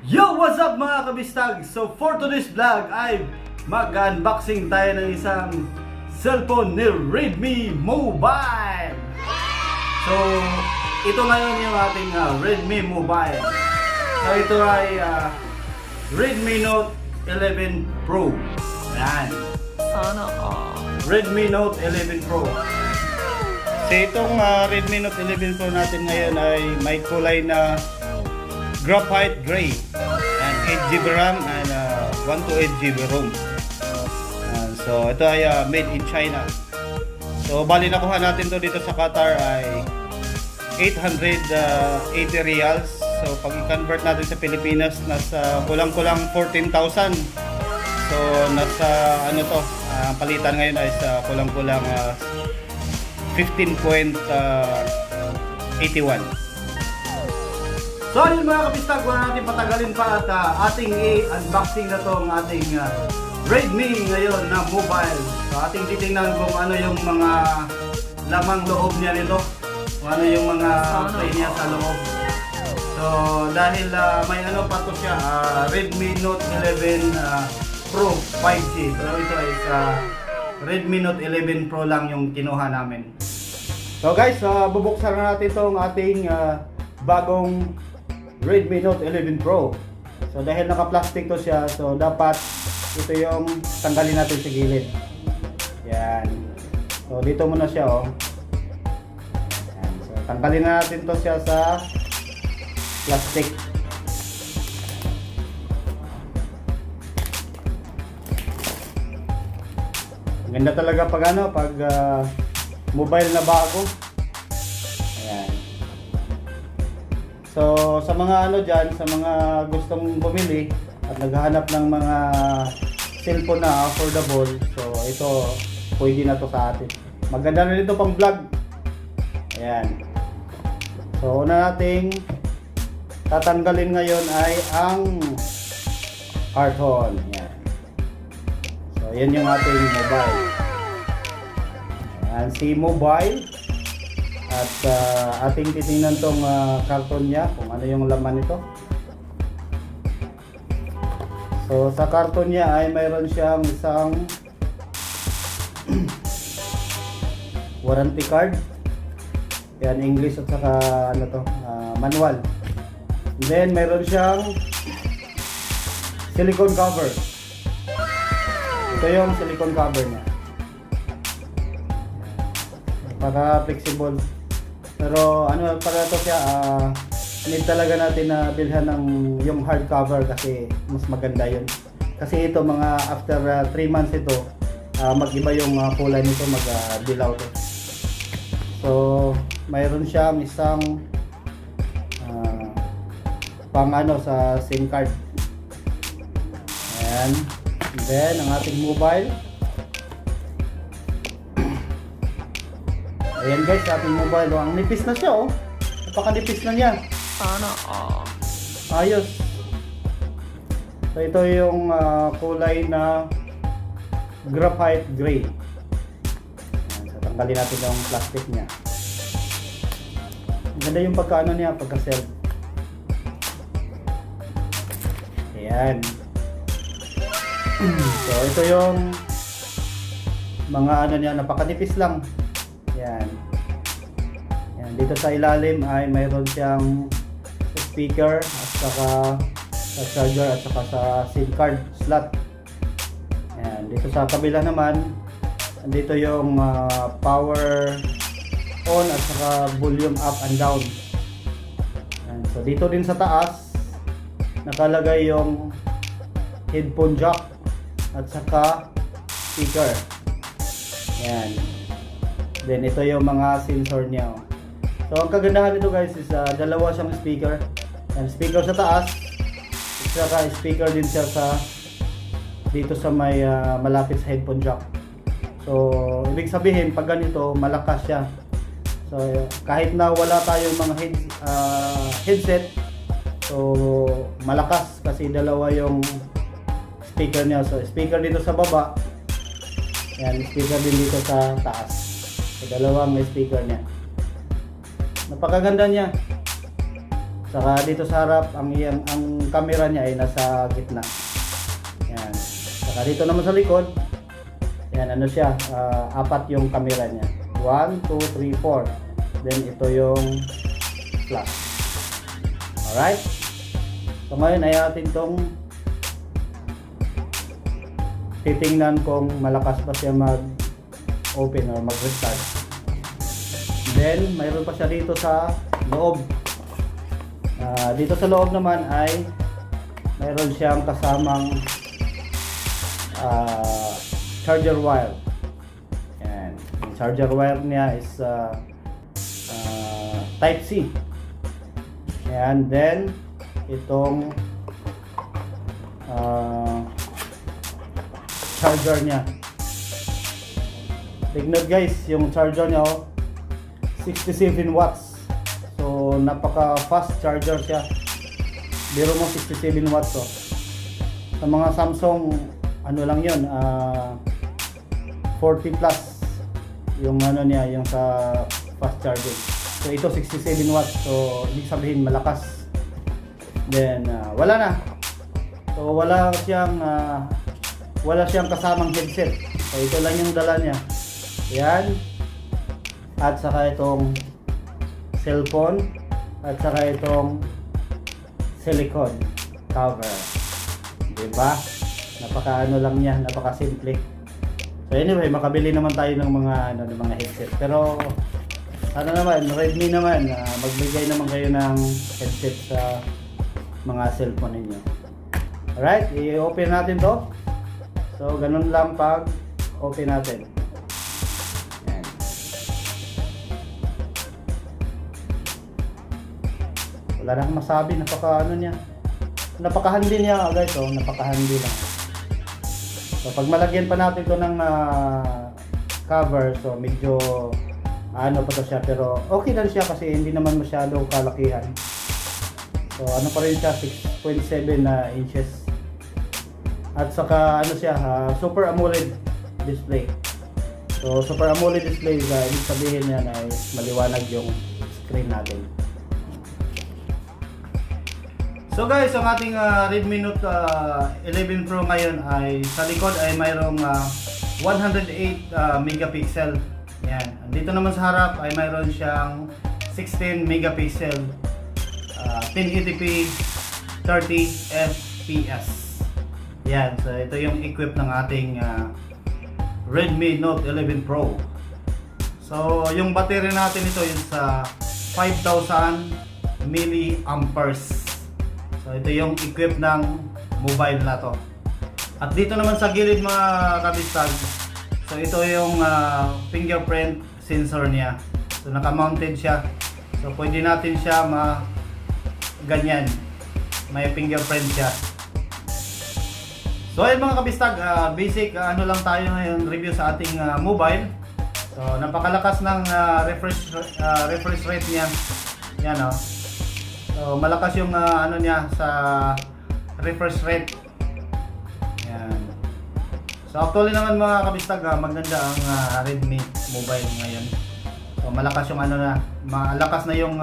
Yo! What's up mga kabistag? So for today's vlog ay mag-unboxing tayo ng isang cellphone ni Redmi Mobile. So ito ngayon yung ating Redmi Mobile. So ito ay Redmi Note 11 Pro. Ayan. Sana all. Redmi Note 11 Pro. So itong Redmi Note 11 Pro natin ngayon ay may kulay na graphite gray and 8GB RAM and 128GB ROM. So ito ay made in China. So bali nakuha natin to dito sa Qatar ay 880 reals. So pag i-convert natin sa Pilipinas nasa kulang-kulang 14,000. So nasa ano to, palitan ngayon ay sa kulang-kulang 15.81. So ayun mga kapistag, wala natin patagalin pa at ating i-unboxing na tong ating Redmi ngayon na mobile. So ating titingnan kung ano yung mga lamang loob niya nito, kung ano yung mga play niya sa loob. So dahil may ano pa to siya, Redmi Note 11 Pro 5G. Pero ito ay Redmi Note 11 Pro lang yung kinuha namin. So guys, bubuksan na natin itong ating bagong Redmi Note 11 Pro. So dahil naka-plastic to siya, so dapat ito yung tanggalin natin sa gilid. Yan. So dito muna siya oh. Yan. So tanggalin na natin to siya sa plastic. Ganda talaga pag ano, pag mobile na bago. Ayan. So sa mga ano dyan, sa mga gustong bumili at naghahanap ng mga cellphone na affordable, so ito pwede na to sa atin. Maganda na nito pang vlog. Ayan. So una nating tatanggalin ngayon ay ang carton. Ayan. So yan yung ating mobile. Ayan, si mobile. At ating titingnan tong karton niya kung ano yung laman nito. So sa karton niya ay mayroon siyang isang warranty card. Yan, English at saka ano to, manual. And then mayroon siyang silicone cover. Ito yung silicone cover niya. Para flexible. Pero ano para to siya, need talaga natin na bilhan ng yung hardcover kasi mas maganda yun. Kasi ito mga after 3 months ito, mag-iba yung kulay nito, mag-dilaw to. So mayroon siyang isang pang ano sa SIM card. Ayan. And then ang ating mobile. Ayan guys, ating mobile. Ang nipis na siya oh. Napakanipis na niya. Sana all. Ayos. So ito yung kulay na graphite gray. Ayan, so tanggalin natin yung plastic niya. Ganda yung pagkaano niya, pagka-cell. Ayan. So ito yung mga ano niya, napakanipis lang. Yan. Yan. Dito sa ilalim ay mayroon siyang speaker at saka sa charger at saka sa SIM card slot. Yan. Dito sa kabila naman, dito yung power on at saka volume up and down. Yan. So dito din sa taas nakalagay yung headphone jack at saka speaker. Yan. Then ito yung mga sensor niya. So ang kagandahan nito guys is dalawa siyang speaker. And speaker sa taas, saka speaker din siya sa dito sa may malapit sa headphone jack. So ibig sabihin pag ganito malakas siya. So kahit na wala tayong mga headset, so malakas kasi dalawa yung speaker niya. So speaker dito sa baba. Yan, speaker din dito sa taas. So, dalawang may speaker niya. Napakaganda niya. Saka dito sa harap ang camera niya ay nasa gitna. Yan. Saka dito naman sa likod, yan, ano siya, apat yung camera niya. 1, 2, 3, 4. Then ito yung flash. Alright? So ngayon ay atin tong titingnan kung malakas pa siya mag-open or mag-restart. Then mayroon pa siya dito sa loob. Dito sa loob naman ay mayroon siyang kasamang charger wire. Yan. Yung charger wire niya is type C. And then itong charger niya. Tignan guys, yung charger niya 67 watts. So napaka fast charger siya. Biro mo 67 watts Sa mga Samsung ano lang 'yon, 40 plus yung ano niya, yung sa fast charging. So ito 67 watts. So ibig sabihin malakas. Then wala na. So wala siyang kasamang headset. So ito lang yung dala niya. Yan. At saka itong cellphone at saka itong silicone cover. Diba? Napaka-ano lang niya, napaka-simple. So anyway, makabili naman tayo ng mga ng mga headset. Pero ano naman, Redmi naman, magbigay naman kayo ng headset sa mga cellphone ninyo. Alright, i-open natin to. So ganun lang pag open natin. Yan. Wala na akong masabi, napaka-handy niya guys, napaka-handy lang. So pag malagyan pa natin to ng cover, so medyo ano pa to siya, pero okay lang siya kasi hindi naman masyado kalakihan. So ano pa rin siya, 6.7 inches. At saka ano siya, Super AMOLED display. So Super AMOLED display, ibig sabihin yan ay maliwanag yung screen natin. So guys, ang ating Redmi Note 11 Pro ngayon ay sa likod ay mayroong 108 megapixel. Yan. Dito naman sa harap ay mayroon siyang 16 megapixel, 1080p 30 fps. Yan, so ito yung equip ng ating Redmi Note 11 Pro. So yung battery natin ito yung sa 5,000 milliamperes. So ito yung equip ng mobile na to. At dito naman sa gilid mga kabistag, so ito yung fingerprint sensor niya. So naka-mounted siya. So pwede natin siya ganyan. May fingerprint siya. So ayun mga kabistag, basic ano lang tayo ngayon review sa ating mobile. So napakalakas ng refresh rate niya. Yan So malakas yung ano niya sa refresh rate. Yan. So actually naman mga kabistag, maganda ang Redmi mobile ngayon. So malakas yung malakas na yung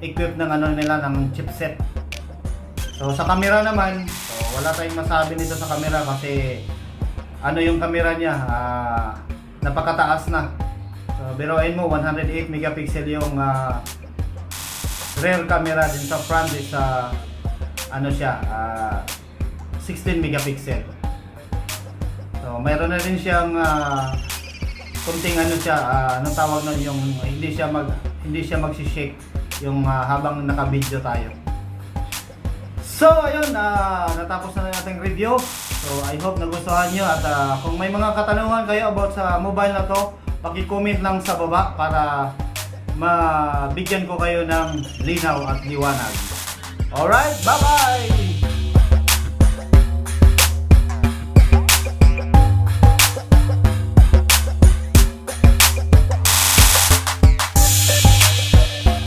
equip ng nila ng chipset. So sa camera naman, so wala tayong masabi nito sa camera kasi yung camera niya, napakataas na. So biruin mo 108 megapixel yung rear camera, din sa front is 16 megapixel. So mayroon na rin siyang kunting anong tawag nun, yung hindi siya magsi-shake yung habang naka-video tayo. So ayun, natapos na nating review. So I hope nagustuhan nyo at kung may mga katanungan kayo about sa mobile na to, paki-comment lang sa baba para mabigyan ko kayo ng linaw at liwanag. Alright, bye bye!